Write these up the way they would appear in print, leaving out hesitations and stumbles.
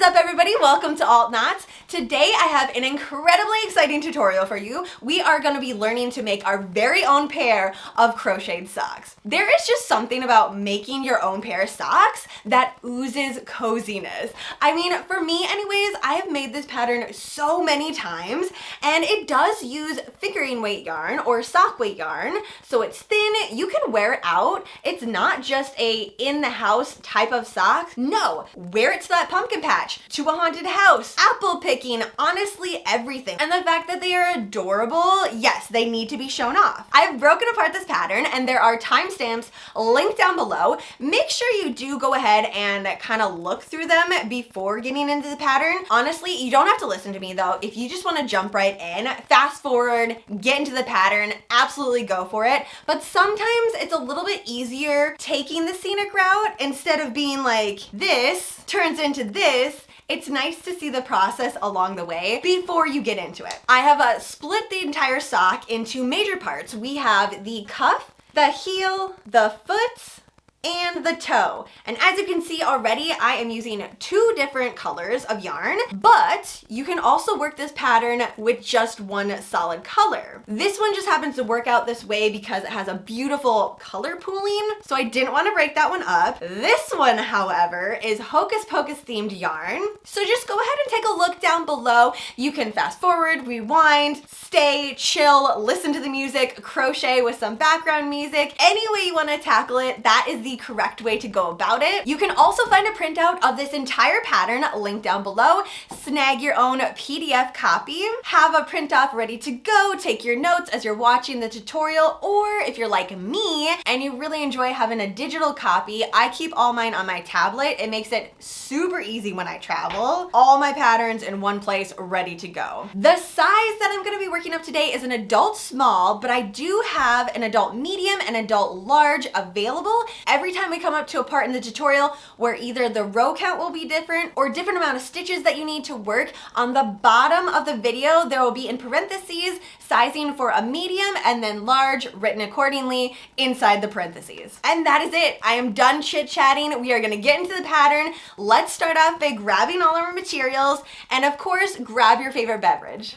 is up, everybody? Welcome to altknots. Today I have an incredibly exciting tutorial for you. We are going to be learning to make our very own pair of crocheted socks. There is just something about making your own pair of socks that oozes coziness. I mean, for me anyways, I have made this pattern so many times, and it does use fingering weight yarn or sock weight yarn, so it's thin, you can wear it out. It's not just a in-the-house type of sock. No, wear it to that pumpkin patch, to a haunted house, apple picking, honestly everything. And the fact that they are adorable, yes, they need to be shown off. I've broken apart this pattern and there are timestamps linked down below. Make sure you do go ahead and kind of look through them before getting into the pattern. Honestly, you don't have to listen to me though. If you just want to jump right in, fast forward, get into the pattern, absolutely go for it. But sometimes it's a little bit easier taking the scenic route instead of being like this turns into this. It's nice to see the process along the way before you get into it. I have split the entire sock into major parts. We have the cuff, the heel, the foot, and the toe. And as you can see already, I am using two different colors of yarn, but you can also work this pattern with just one solid color. This one just happens to work out this way because it has a beautiful color pooling, so I didn't want to break that one up. This one, however, is Hocus Pocus themed yarn. So just go ahead and take a look down below. You can fast forward, rewind, stay, chill, listen to the music, crochet with some background music. Any way you want to tackle it, that is the correct way to go about it. You can also find a printout of this entire pattern linked down below. Snag your own PDF copy, have a print off ready to go, take your notes as you're watching the tutorial, or if you're like me and you really enjoy having a digital copy, I keep all mine on my tablet. It makes it super easy when I travel. All my patterns in one place ready to go. The size that I'm going to be working up today is an adult small, but I do have an adult medium and adult large available. Every time we come up to a part in the tutorial where either the row count will be different or different amount of stitches that you need to work, on the bottom of the video there will be in parentheses sizing for a medium and then large written accordingly inside the parentheses. And that is it. I am done chit-chatting. We are going to get into the pattern. Let's start off by grabbing all of our materials and of course grab your favorite beverage.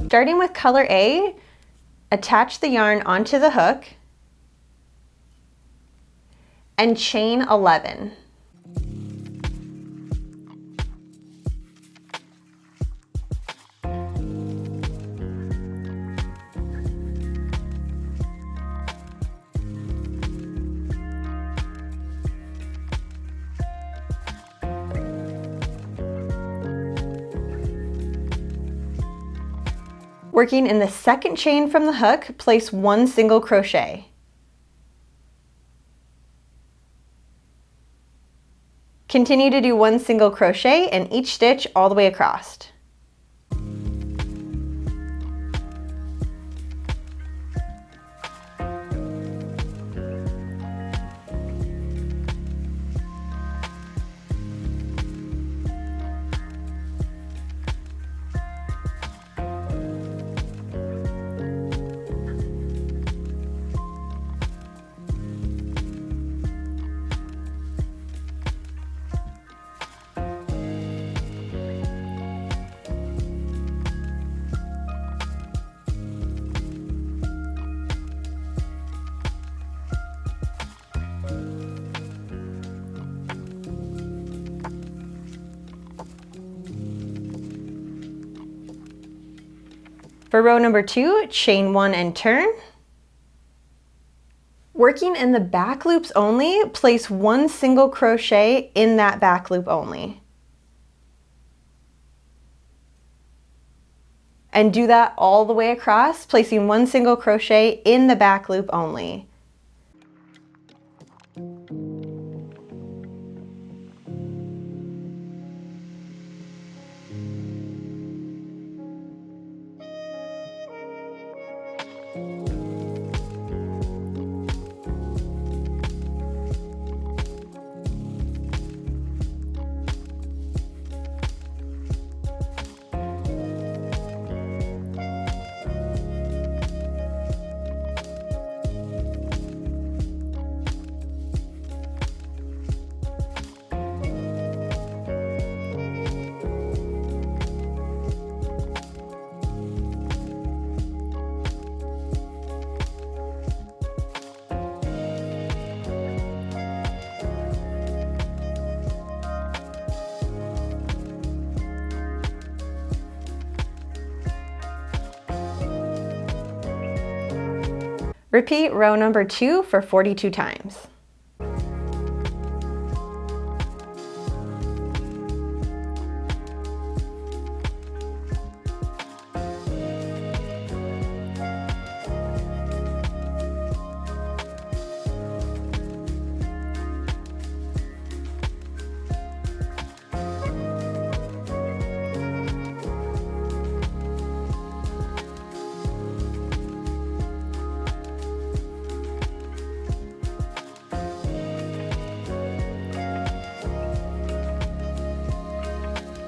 Starting with color A, attach the yarn onto the hook and chain 11. Working in the second chain from the hook, place one single crochet. Continue to do one single crochet in each stitch all the way across. For row number 2, chain 1 and turn. Working in the back loops only, place one single crochet in that back loop only. And do that all the way across, placing one single crochet in the back loop only. Repeat row number 2 for 42 times.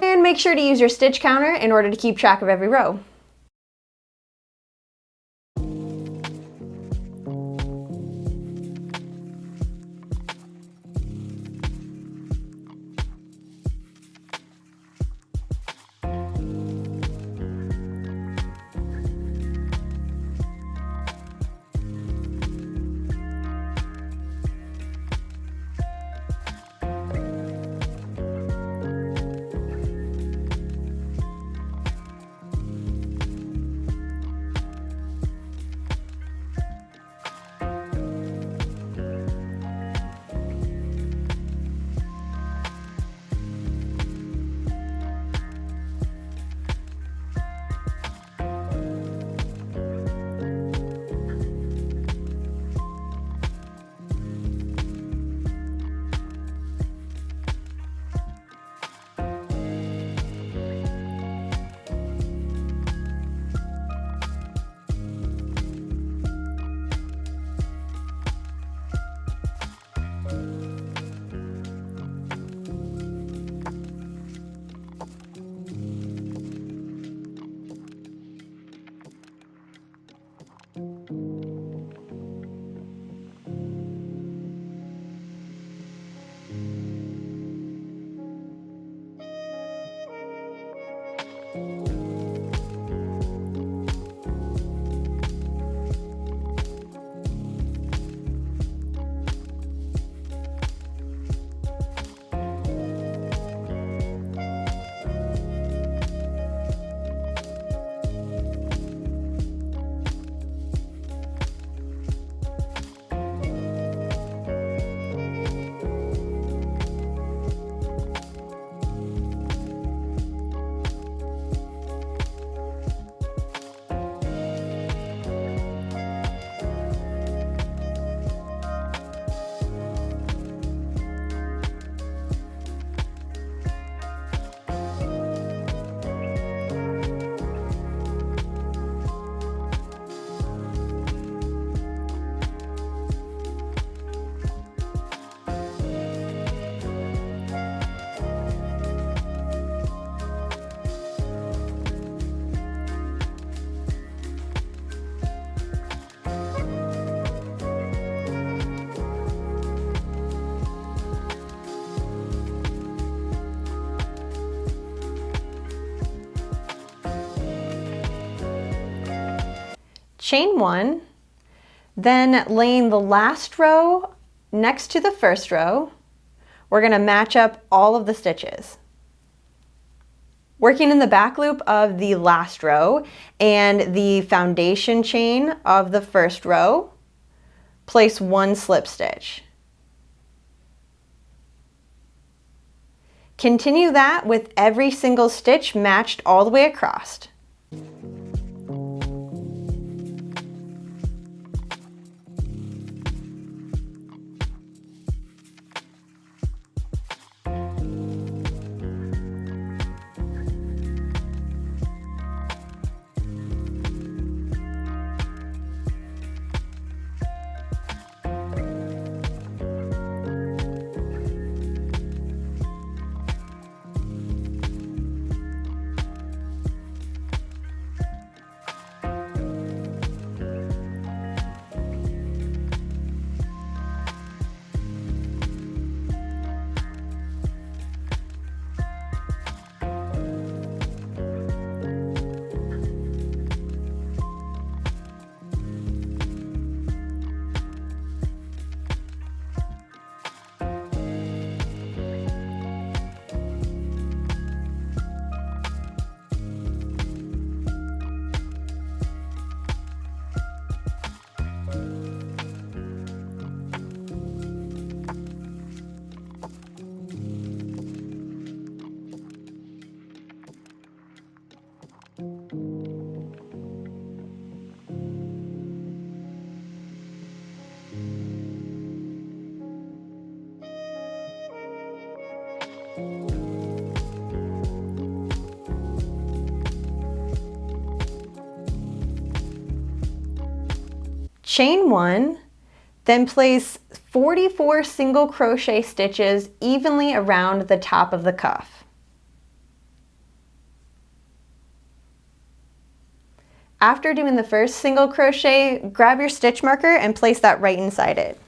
And make sure to use your stitch counter in order to keep track of every row. Chain 1, then laying the last row next to the first row, we're going to match up all of the stitches. Working in the back loop of the last row and the foundation chain of the first row, place 1 slip stitch. Continue that with every single stitch matched all the way across. chain 1, then place 44 single crochet stitches evenly around the top of the cuff. After doing the first single crochet, grab your stitch marker and place that right inside it.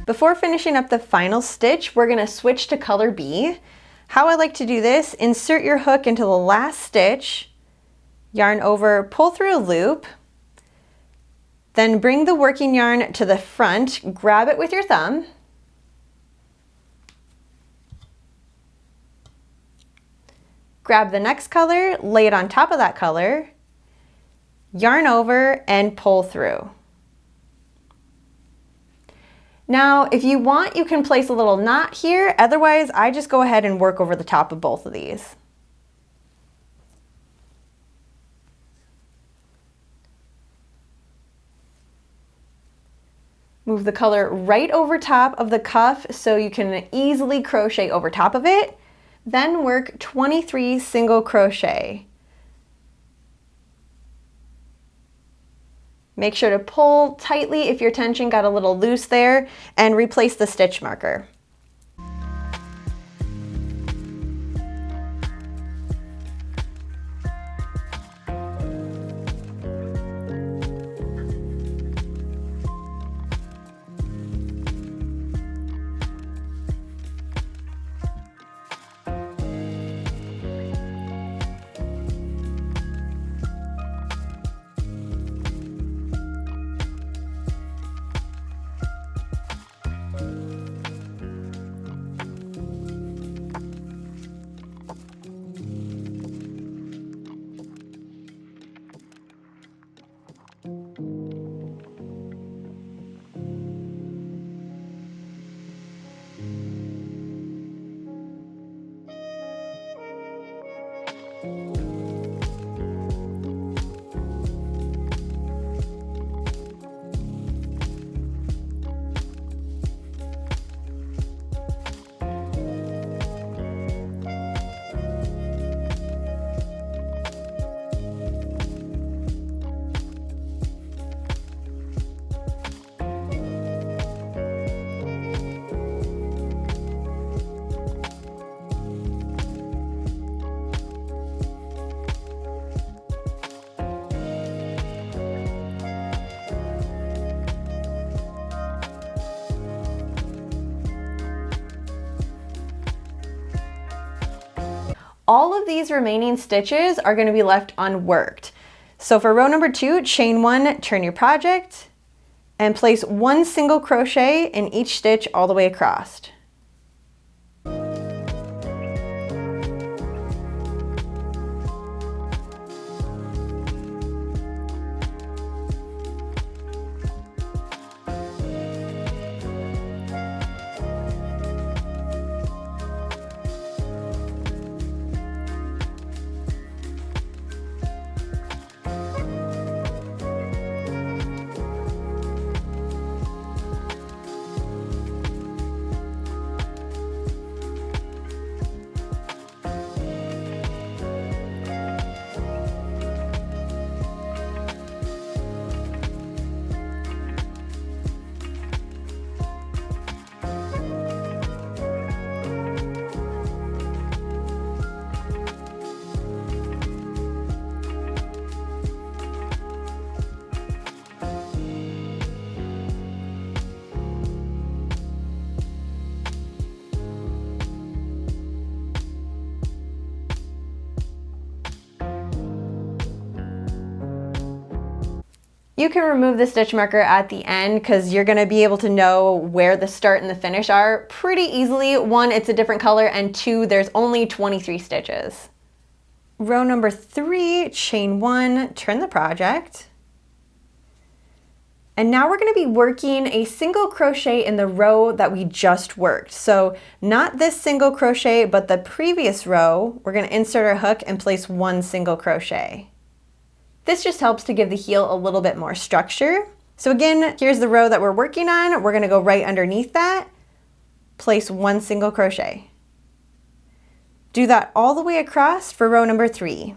Before finishing up the final stitch, we're gonna switch to color B. How I like to do this, insert your hook into the last stitch, yarn over, pull through a loop, then bring the working yarn to the front, grab it with your thumb, grab the next color, lay it on top of that color, yarn over, and pull through. Now, if you want, you can place a little knot here. Otherwise, I just go ahead and work over the top of both of these. Move the color right over top of the cuff so you can easily crochet over top of it. Then work 23 single crochet. Make sure to pull tightly if your tension got a little loose there, and replace the stitch marker. all of these remaining stitches are going to be left unworked. So for row number 2, chain 1, turn your project, and place 1 single crochet in each stitch all the way across. You can remove the stitch marker at the end because you're going to be able to know where the start and the finish are pretty easily. 1, it's a different color, and 2, there's only 23 stitches. Row number 3, chain 1, turn the project. And now we're going to be working a single crochet in the row that we just worked. So not this single crochet, but the previous row, we're going to insert our hook and place 1 single crochet. This just helps to give the heel a little bit more structure. So again, here's the row that we're working on. We're going to go right underneath that, place 1 single crochet. Do that all the way across for row number 3.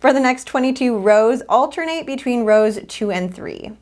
For the next 22 rows, alternate between rows 2 and 3.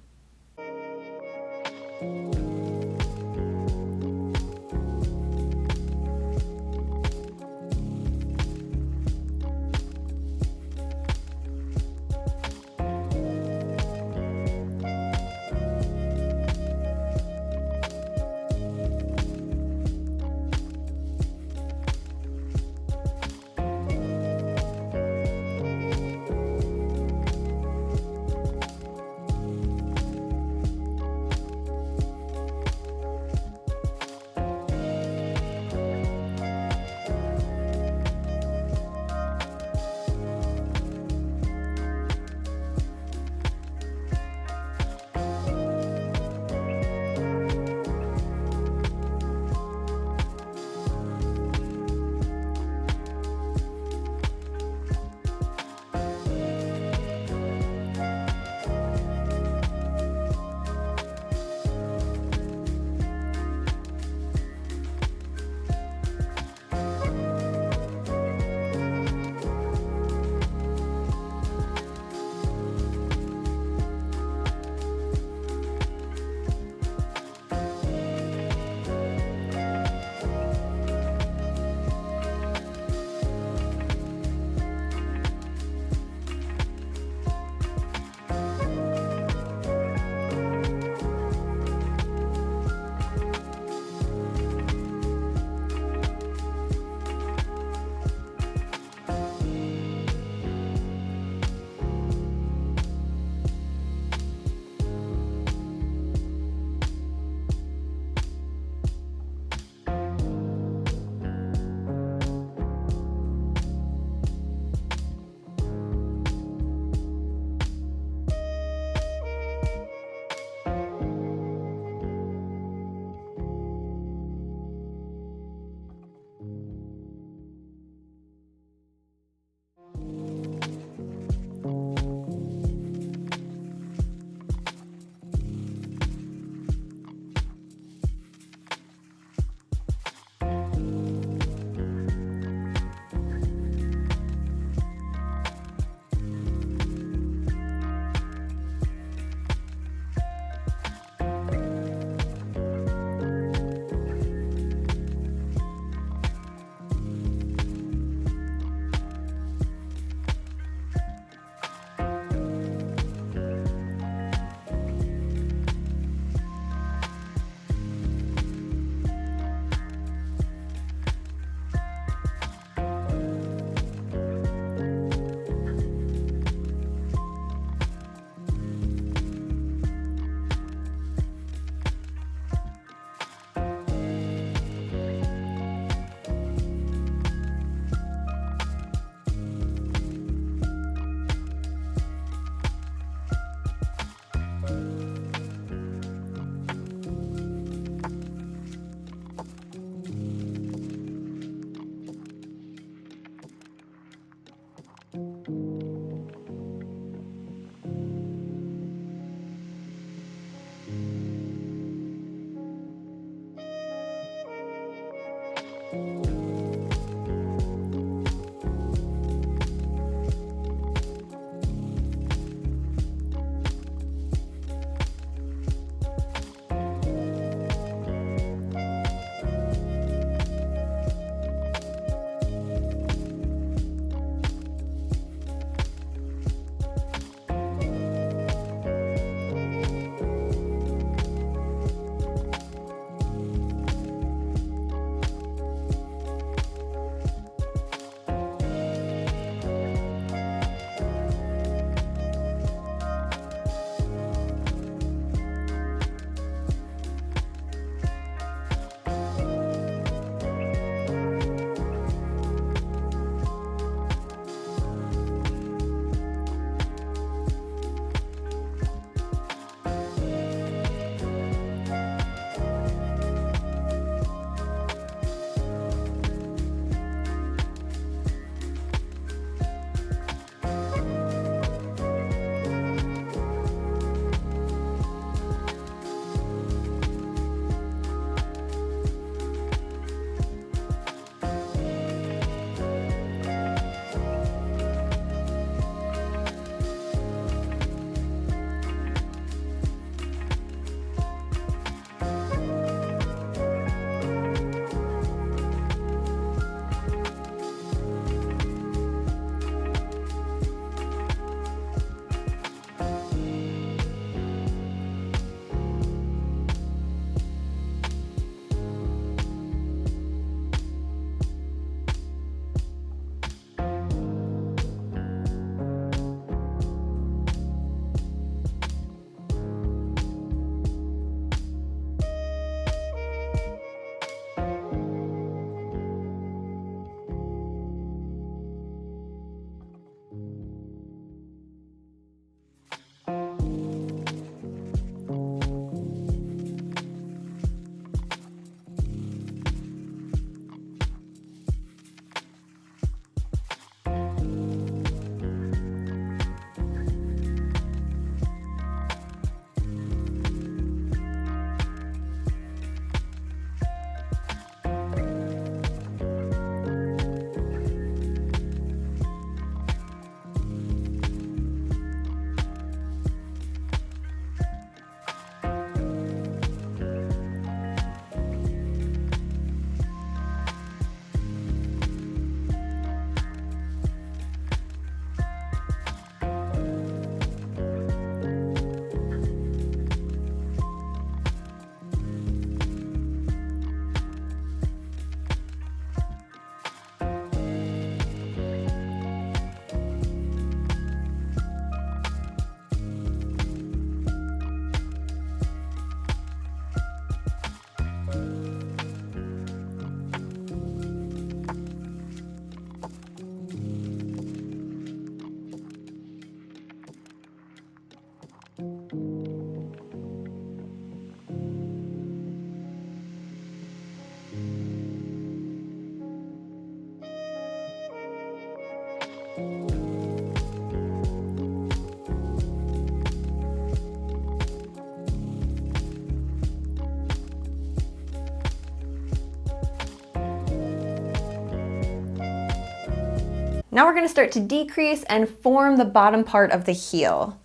Now we're going to start to decrease and form the bottom part of the heel.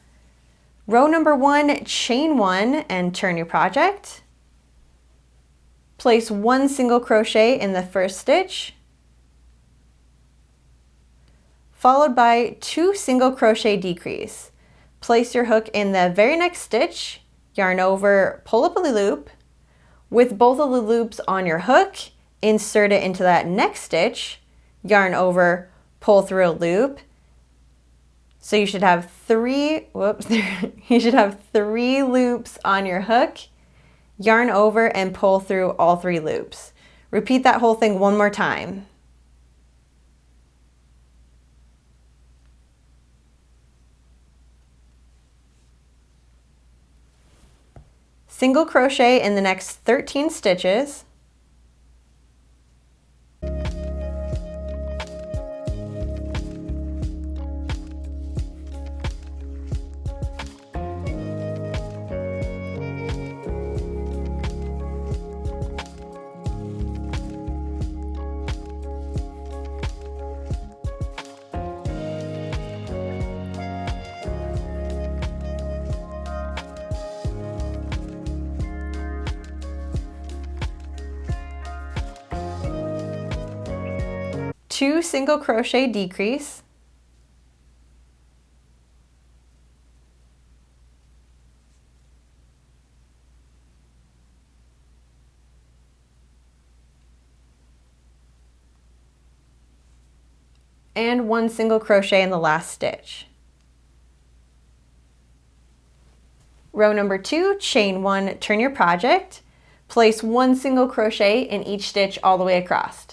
Row number 1, chain 1 and turn your project. Place 1 single crochet in the first stitch, followed by 2 single crochet decrease. Place your hook in the very next stitch, yarn over, pull up a loop. With both of the loops on your hook, insert it into that next stitch, yarn over, pull through a loop. So you should have three loops on your hook, yarn over and pull through all 3 loops. Repeat that whole thing one more time. Single crochet in the next 13 stitches. Two single crochet decrease, and 1 single crochet in the last stitch. Row number 2, chain 1, turn your project, place 1 single crochet in each stitch all the way across.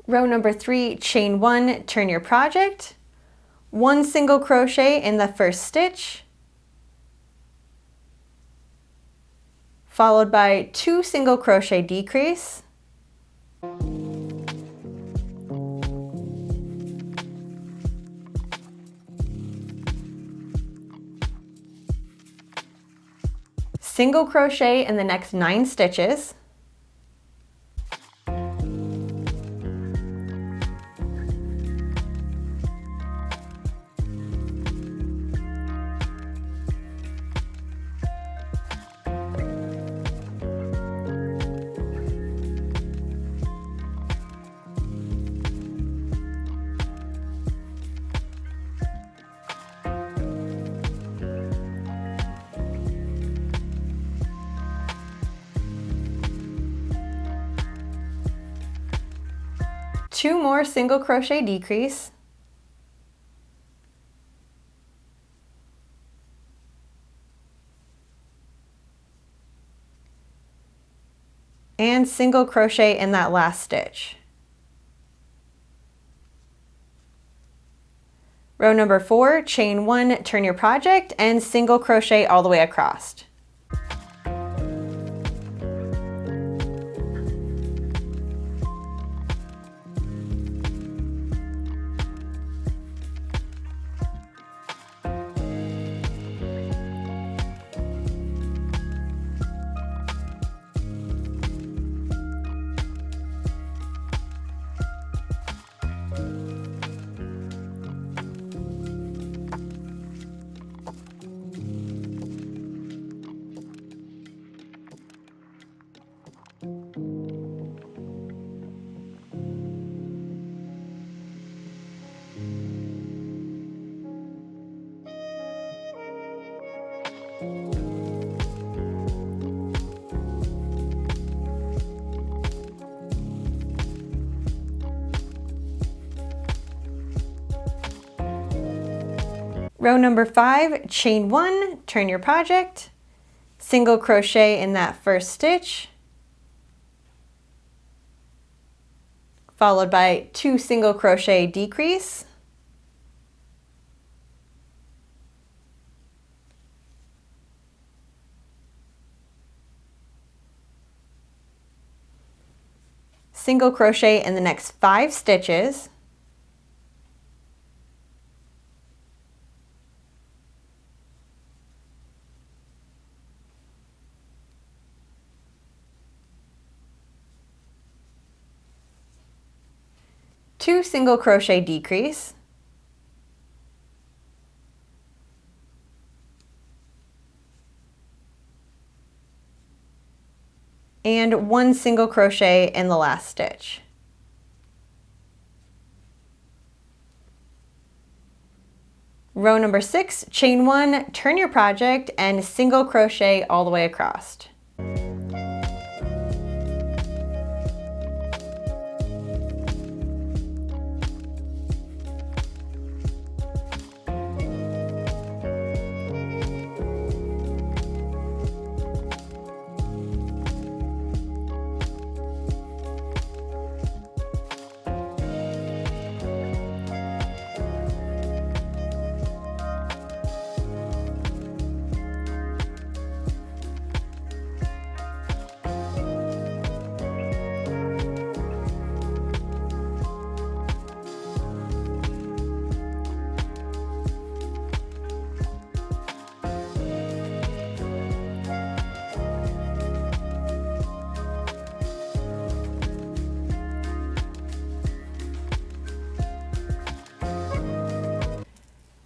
Row number 3, chain 1, turn your project, 1 single crochet in the first stitch, followed by 2 single crochet decrease, single crochet in the next 9 stitches, two more single crochet decrease, and single crochet in that last stitch. Row number 4, chain 1, turn your project, and single crochet all the way across. Row number 5, chain 1, turn your project, single crochet in that first stitch, followed by 2 single crochet decrease, single crochet in the next 5 stitches, two single crochet decrease, and 1 single crochet in the last stitch. Row number 6, chain 1, turn your project, and single crochet all the way across.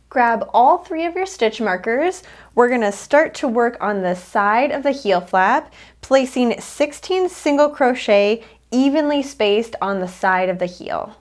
Grab all 3 of your stitch markers. We're going to start to work on the side of the heel flap, placing 16 single crochet evenly spaced on the side of the heel.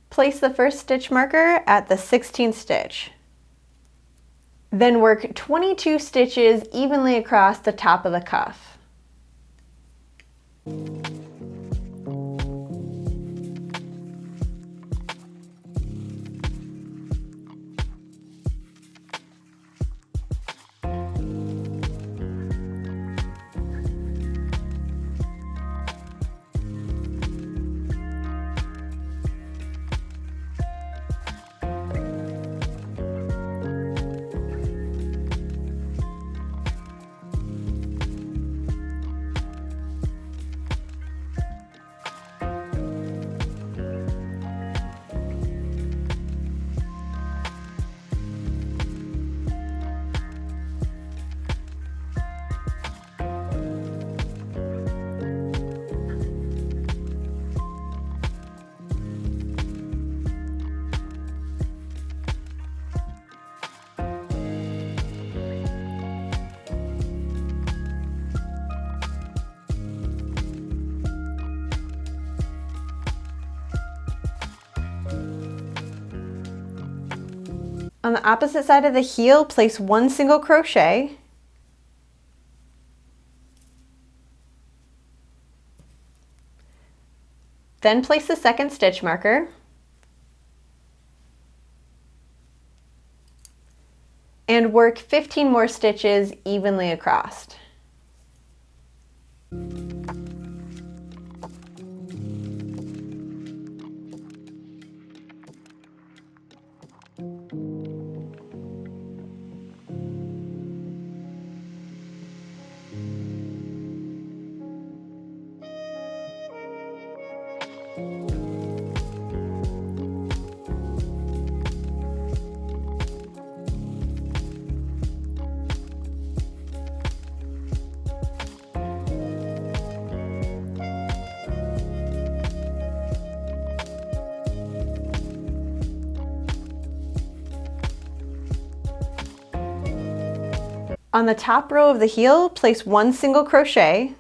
Place the first stitch marker at the 16th stitch. Then work 22 stitches evenly across the top of the cuff. On the opposite side of the heel, place 1 single crochet. Then place the second stitch marker and work 15 more stitches evenly across. On the top row of the heel, place 1 single crochet,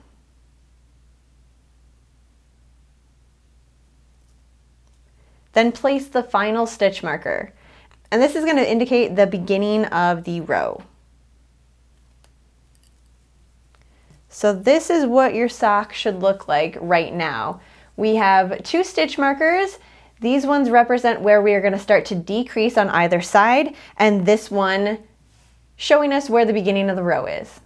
then place the final stitch marker. And this is going to indicate the beginning of the row. So this is what your sock should look like right now. We have 2 stitch markers. These ones represent where we are going to start to decrease on either side, and this one showing us where the beginning of the row is.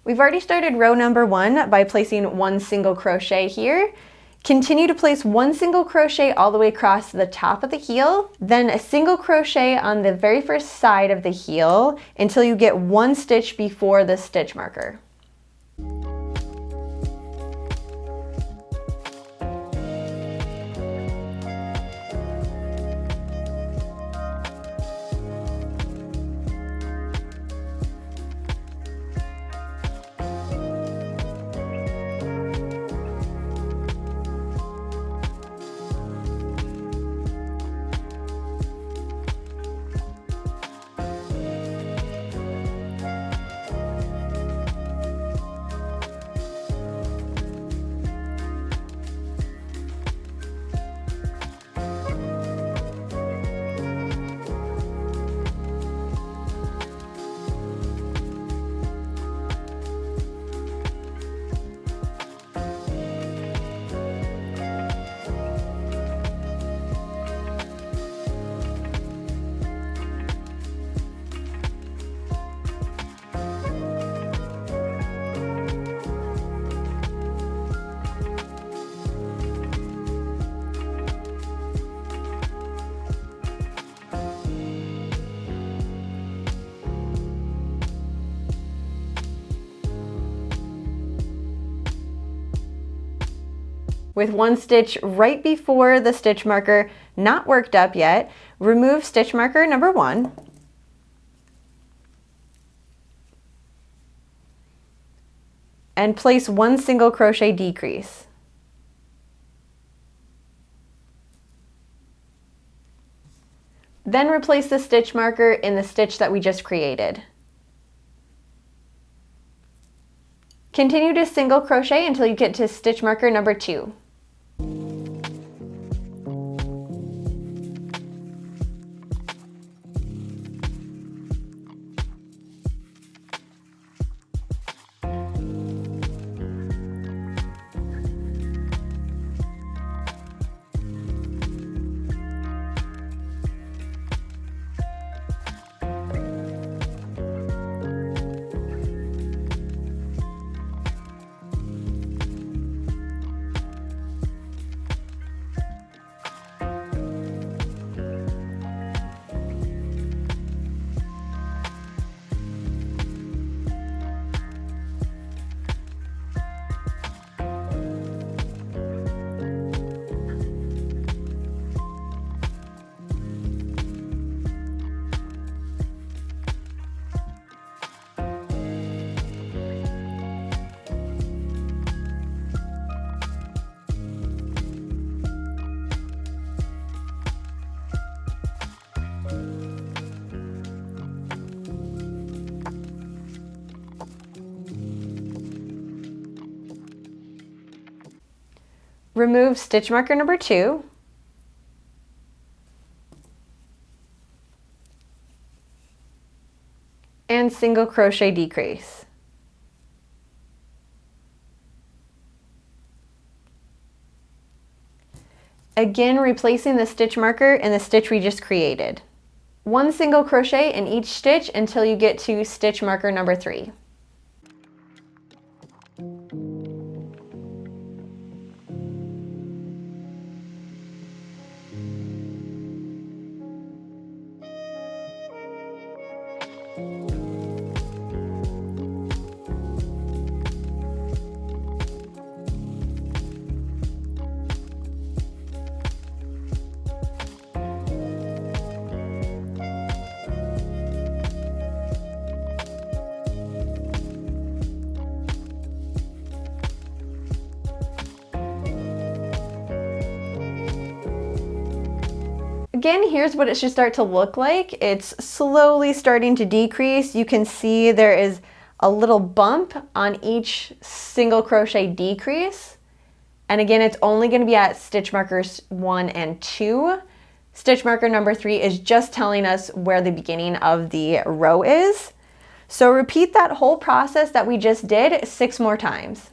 We've already started row number 1 by placing 1 single crochet here. Continue to place 1 single crochet all the way across the top of the heel, then a single crochet on the very first side of the heel until you get 1 stitch before the stitch marker. With 1 stitch right before the stitch marker not worked up yet, remove stitch marker number 1. And place 1 single crochet decrease. Then replace the stitch marker in the stitch that we just created. Continue to single crochet until you get to stitch marker number 2. Remove stitch marker number 2. And single crochet decrease. Again, replacing the stitch marker in the stitch we just created. One single crochet in each stitch until you get to stitch marker number 3. Again, here's what it should start to look like. It's slowly starting to decrease. You can see there is a little bump on each single crochet decrease. And again, it's only going to be at stitch markers 1 and 2. Stitch marker number 3 is just telling us where the beginning of the row is. So repeat that whole process that we just did 6 more times.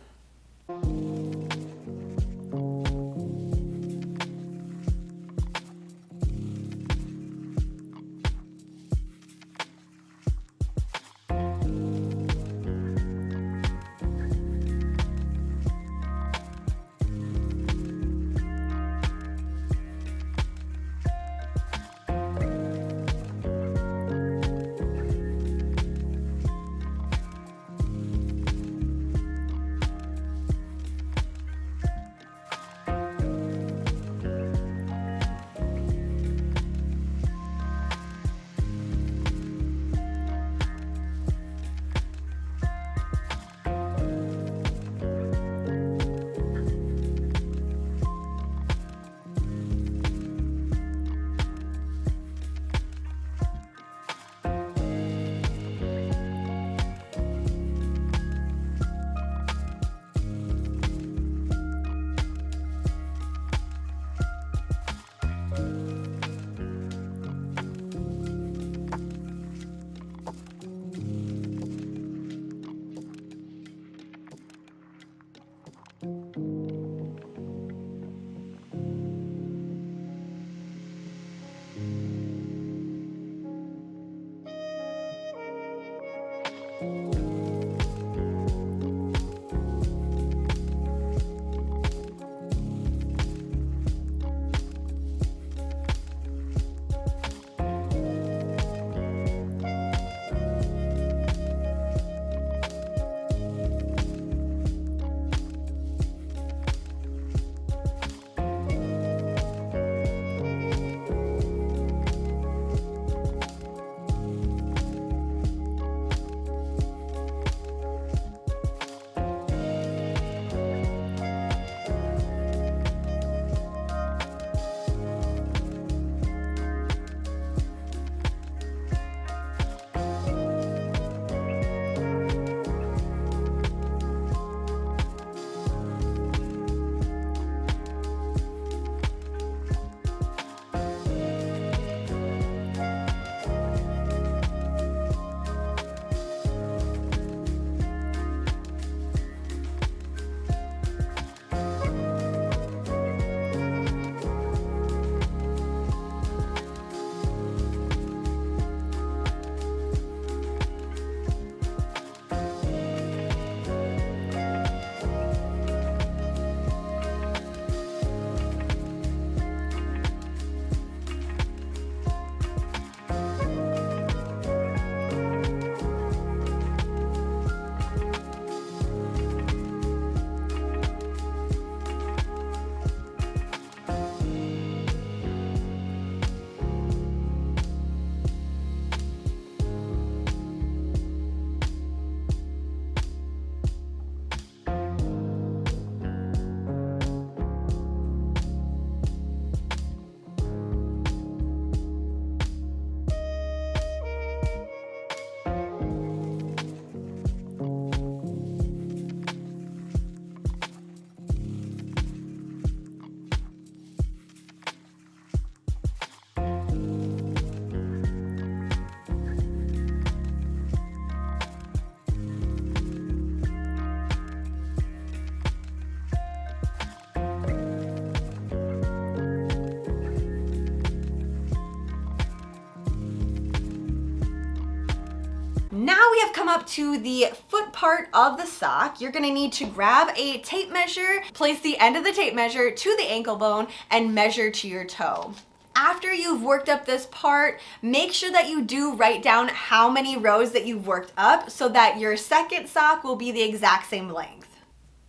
Now we have come up to the foot part of the sock. You're gonna need to grab a tape measure, place the end of the tape measure to the ankle bone, and measure to your toe. After you've worked up this part, make sure that you do write down how many rows that you've worked up so that your second sock will be the exact same length.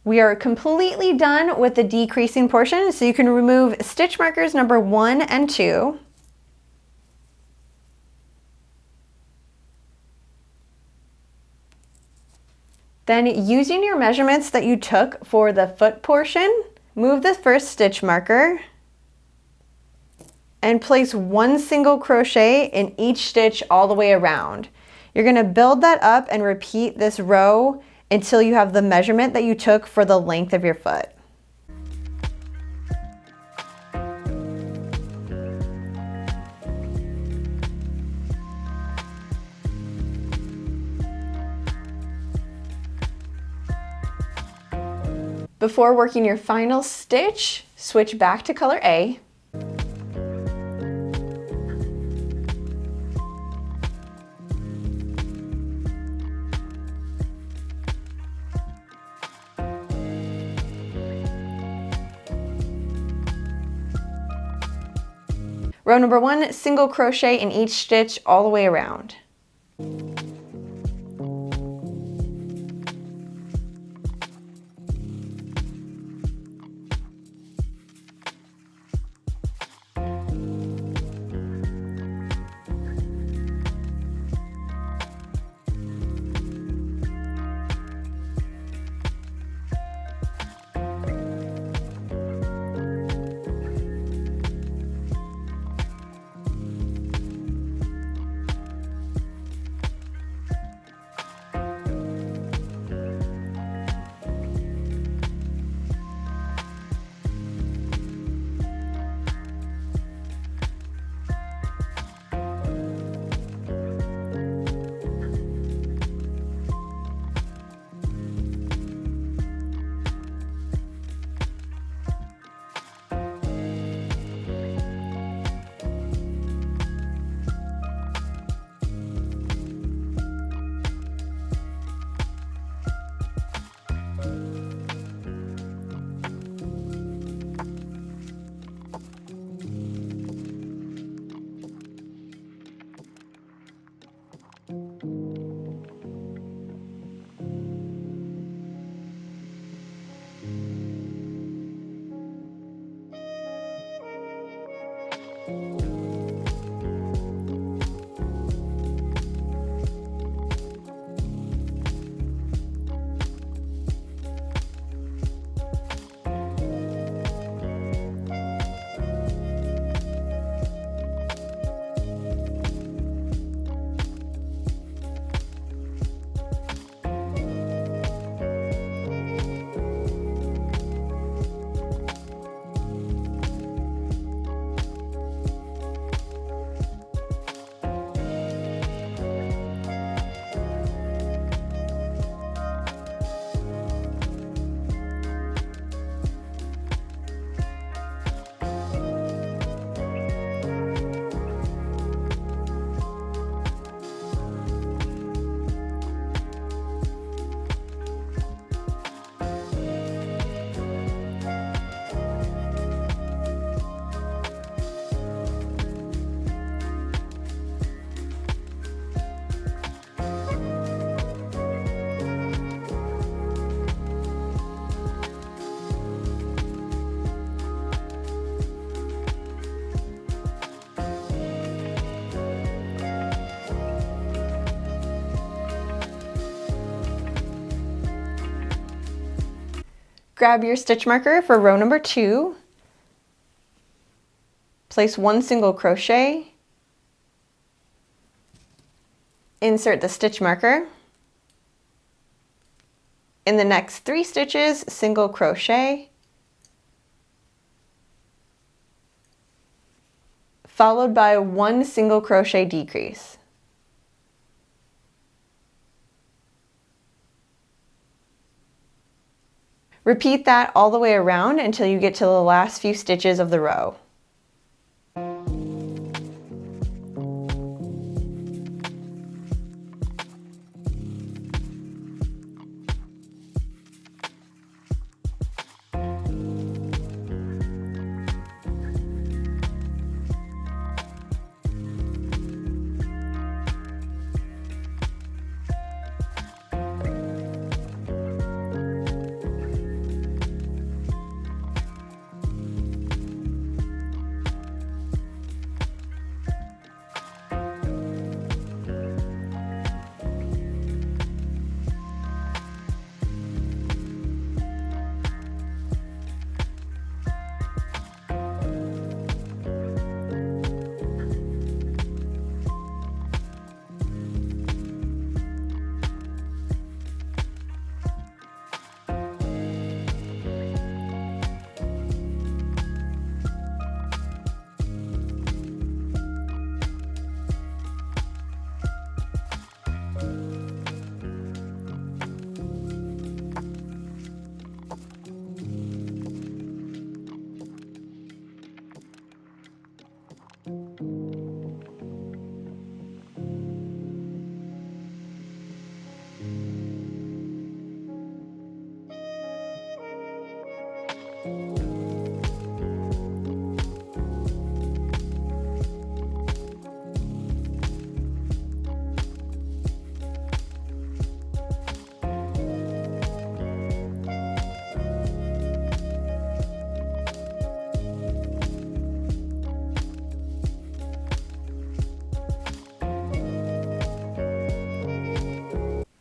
We are completely done with the decreasing portion, so you can remove stitch markers number 1 and 2. Then, using your measurements that you took for the foot portion, move the first stitch marker and place 1 single crochet in each stitch all the way around. You're going to build that up and repeat this row until you have the measurement that you took for the length of your foot. Before working your final stitch, switch back to color A. Row number 1, single crochet in each stitch all the way around. Grab your stitch marker for row number 2, place 1 single crochet, insert the stitch marker. In the next 3 stitches, single crochet, followed by 1 single crochet decrease. Repeat that all the way around until you get to the last few stitches of the row.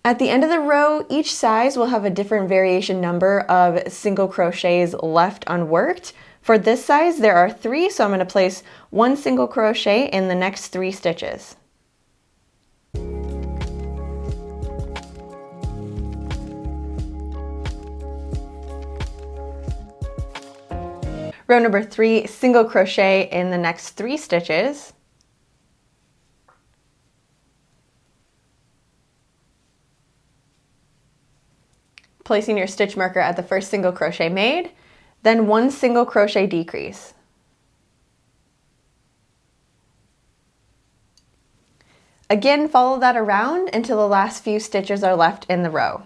At the end of the row, each size will have a different variation number of single crochets left unworked. For this size, there are 3, so I'm going to place 1 single crochet in the next 3 stitches. Row number 3, single crochet in the next 3 stitches. Placing your stitch marker at the first single crochet made, then 1 single crochet decrease. Again, follow that around until the last few stitches are left in the row.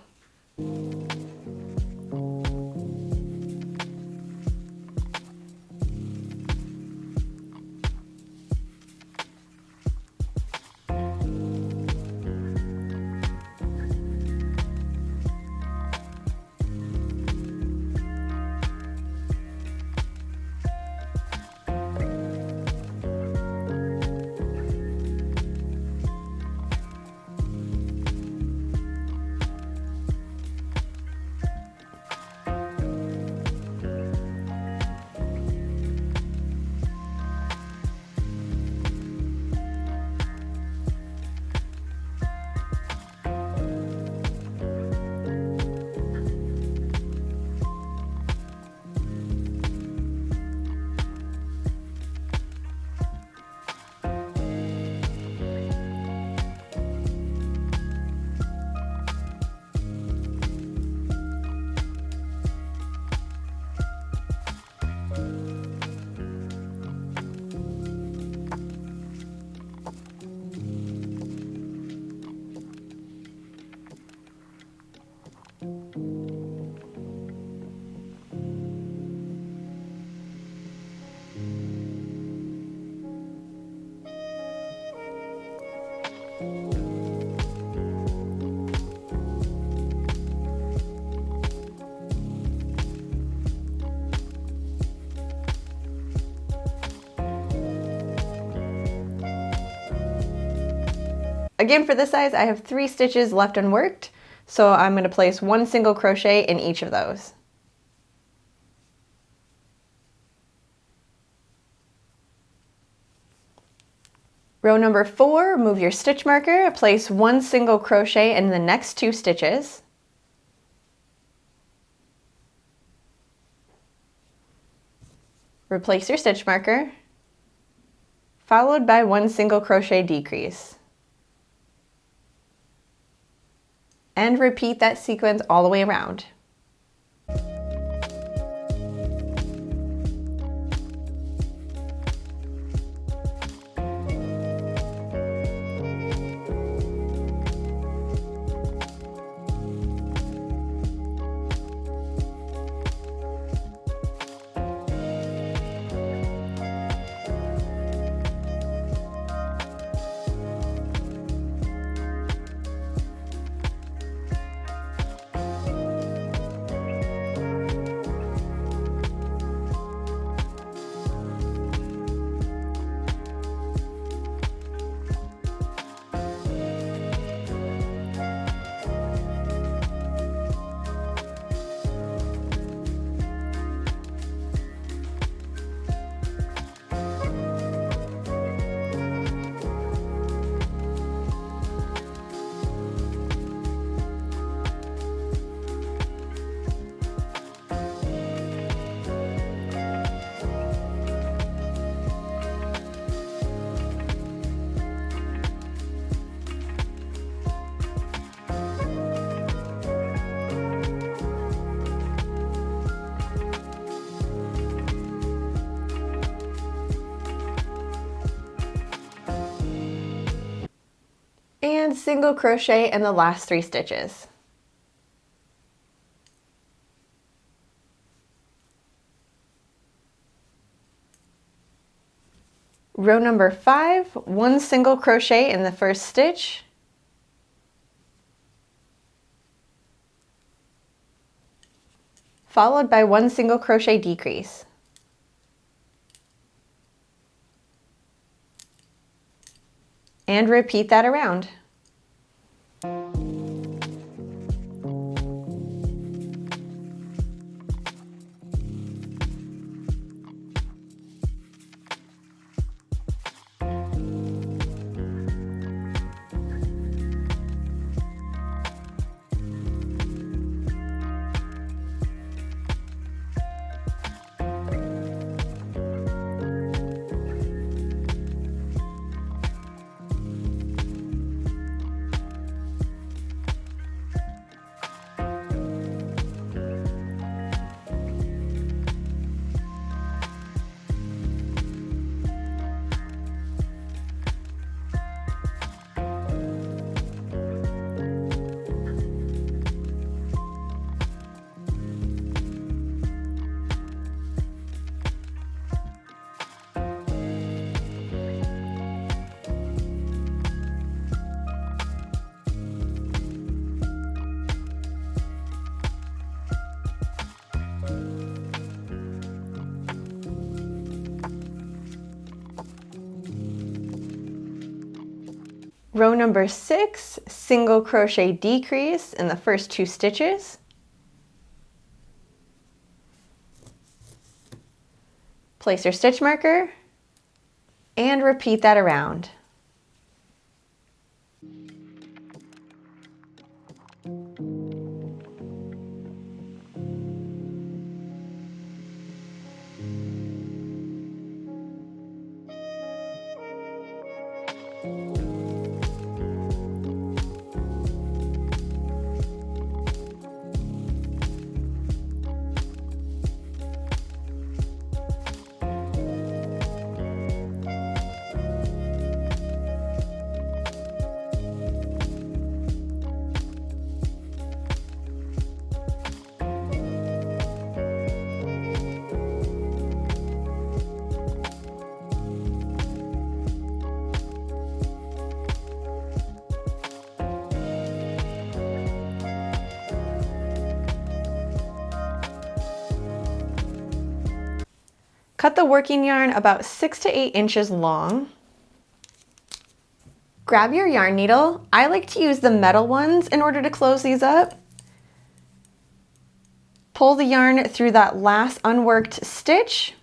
Again, for this size, I have 3 stitches left unworked, so I'm going to place 1 single crochet in each of those. Row number 4, move your stitch marker, place 1 single crochet in the next 2 stitches. Replace your stitch marker, followed by 1 single crochet decrease. And repeat that sequence all the way around. And single crochet in the last 3 stitches. Row number 5, 1 single crochet in the first stitch, followed by 1 single crochet decrease. And repeat that around. Row number 6, single crochet decrease in the first 2 stitches. Place your stitch marker and repeat that around. Cut the working yarn about 6 to 8 inches long. Grab your yarn needle. I like to use the metal ones in order to close these up. Pull the yarn through that last unworked stitch.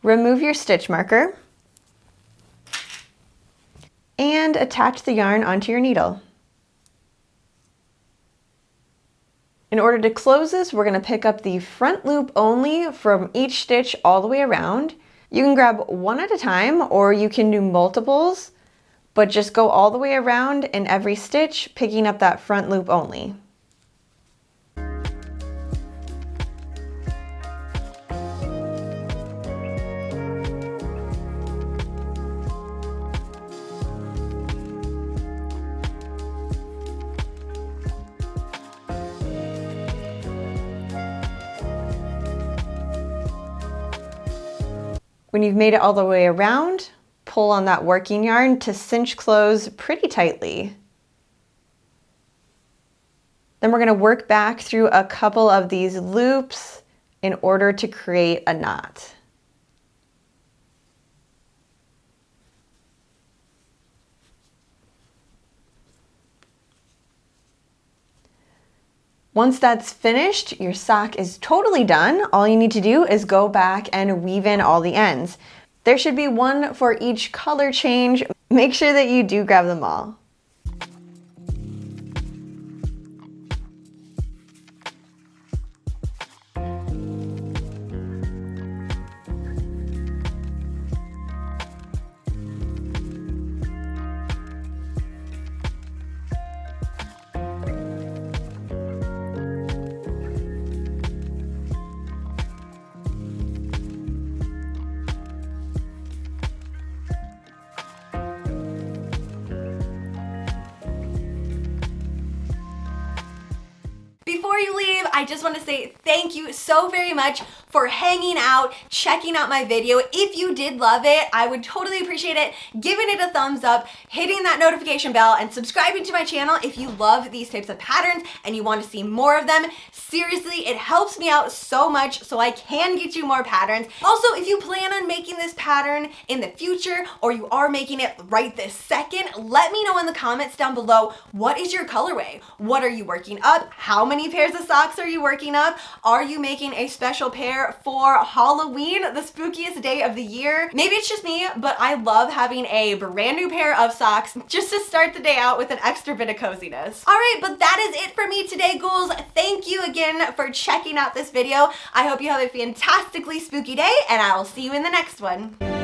Remove your stitch marker. And attach the yarn onto your needle. In order to close this, we're going to pick up the front loop only from each stitch all the way around. You can grab one at a time or you can do multiples, but just go all the way around in every stitch, picking up that front loop only. When you've made it all the way around, pull on that working yarn to cinch close pretty tightly. Then we're going to work back through a couple of these loops in order to create a knot. Once that's finished, your sock is totally done. All you need to do is go back and weave in all the ends. There should be one for each color change. Make sure that you do grab them all. Before you leave, I just want to say thank you so very much for hanging out, checking out my video. If you did love it, I would totally appreciate it giving it a thumbs up, hitting that notification bell, and subscribing to my channel if you love these types of patterns and you want to see more of them. Seriously, it helps me out so much so I can get you more patterns. Also, if you plan on making this pattern in the future or you are making it right this second, let me know in the comments down below, what is your colorway? What are you working up? How many pairs of socks are you working up? Are you making a special pair for Halloween, the spookiest day of the year? Maybe it's just me, but I love having a brand new pair of socks just to start the day out with an extra bit of coziness. All right, but that is it for me today, ghouls. Thank you again for checking out this video. I hope you have a fantastically spooky day, and I will see you in the next one.